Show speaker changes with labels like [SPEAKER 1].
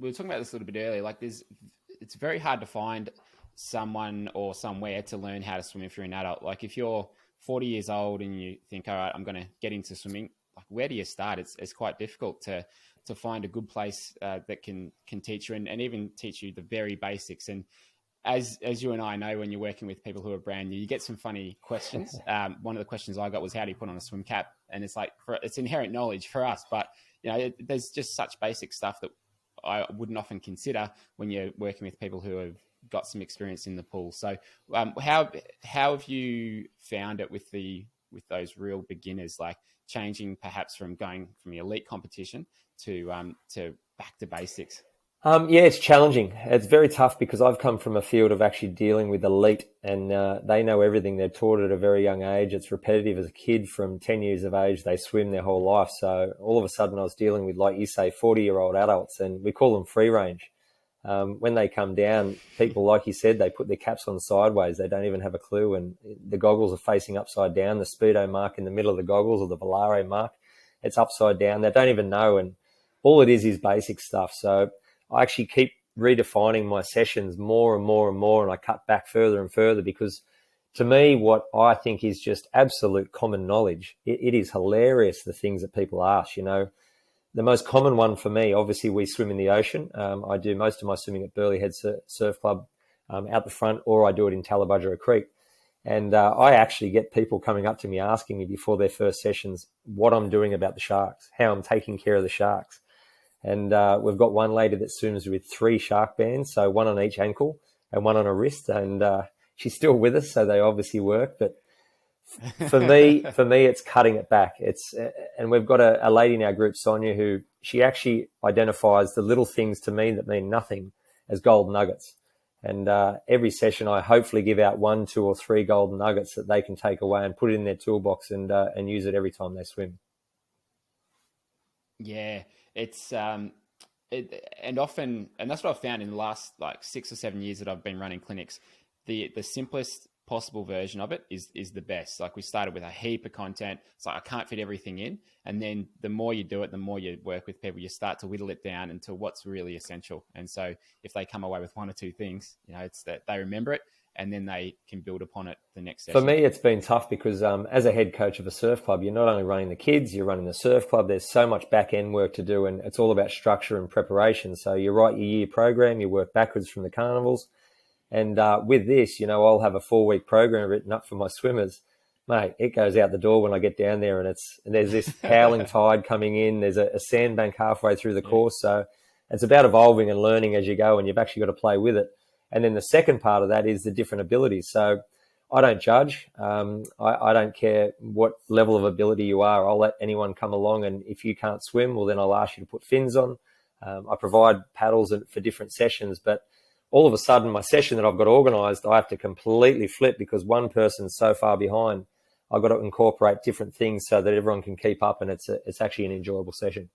[SPEAKER 1] we were talking about this a little bit earlier. Like it's very hard to find someone or somewhere to learn how to swim if you're an adult. Like if you're 40 years old and you think, all right, I'm going to get into swimming, like where do you start? It's quite difficult to find a good place that can teach you and even teach you the very basics. And as you and I know, when you're working with people who are brand new, you get some funny questions. One of the questions I got was, how do you put on a swim cap? And it's like, it's inherent knowledge for us, but there's just such basic stuff that I wouldn't often consider when you're working with people who have got some experience in the pool. So how have you found it with those real beginners, like changing perhaps from going from the elite competition to back to basics?
[SPEAKER 2] Yeah, it's challenging. It's very tough because I've come from a field of actually dealing with elite, and they know everything. They're taught at a very young age. It's repetitive. As a kid from 10 years of age, they swim their whole life. So all of a sudden I was dealing with, like you say, 40-year-old adults, and we call them free range. When they come down, people, like you said, they put their caps on sideways. They don't even have a clue, and the goggles are facing upside down. The speedo mark in the middle of the goggles, or the Volare mark, it's upside down. They don't even know, and all it is basic stuff. So I actually keep redefining my sessions more and more and more, and I cut back further and further because, to me, what I think is just absolute common knowledge, it is hilarious, the things that people ask. The most common one for me, obviously, we swim in the ocean. I do most of my swimming at Burleigh Head Surf Club out the front, or I do it in Tallabudgera Creek. And I actually get people coming up to me asking me before their first sessions what I'm doing about the sharks, how I'm taking care of the sharks. And we've got one lady that swims with 3 shark bands, so one on each ankle and one on her wrist. And she's still with us, so they obviously work. But for me, it's cutting it back. And we've got a lady in our group, Sonia, who she actually identifies the little things to me that mean nothing as gold nuggets. And every session, I hopefully give out 1, 2, or 3 golden nuggets that they can take away and put it in their toolbox and use it every time they swim.
[SPEAKER 1] Yeah, it's and often, and that's what I've found in the last 6 or 7 years that I've been running clinics. The simplest possible version of it is the best. Like, we started with a heap of content. It's like I can't fit everything in, and then the more you do it, the more you work with people, you start to whittle it down into what's really essential. And so if they come away with 1 or 2 things, it's that they remember it, and then they can build upon it the next session.
[SPEAKER 2] For me, it's been tough because as a head coach of a surf club, you're not only running the kids, you're running the surf club. There's so much back-end work to do, and it's all about structure and preparation. So you write your year program, you work backwards from the carnivals. And with this, I'll have a 4-week program written up for my swimmers. Mate, it goes out the door when I get down there, and there's this howling tide coming in. There's a sandbank halfway through the course. So it's about evolving and learning as you go, and you've actually got to play with it. And then the second part of that is the different abilities. So I don't judge. I don't care what level of ability you are. I'll let anyone come along, and if you can't swim, well, then I'll ask you to put fins on. I provide paddles for different sessions, but all of a sudden, my session that I've got organised, I have to completely flip because one person's so far behind. I've got to incorporate different things so that everyone can keep up, and it's actually an enjoyable session.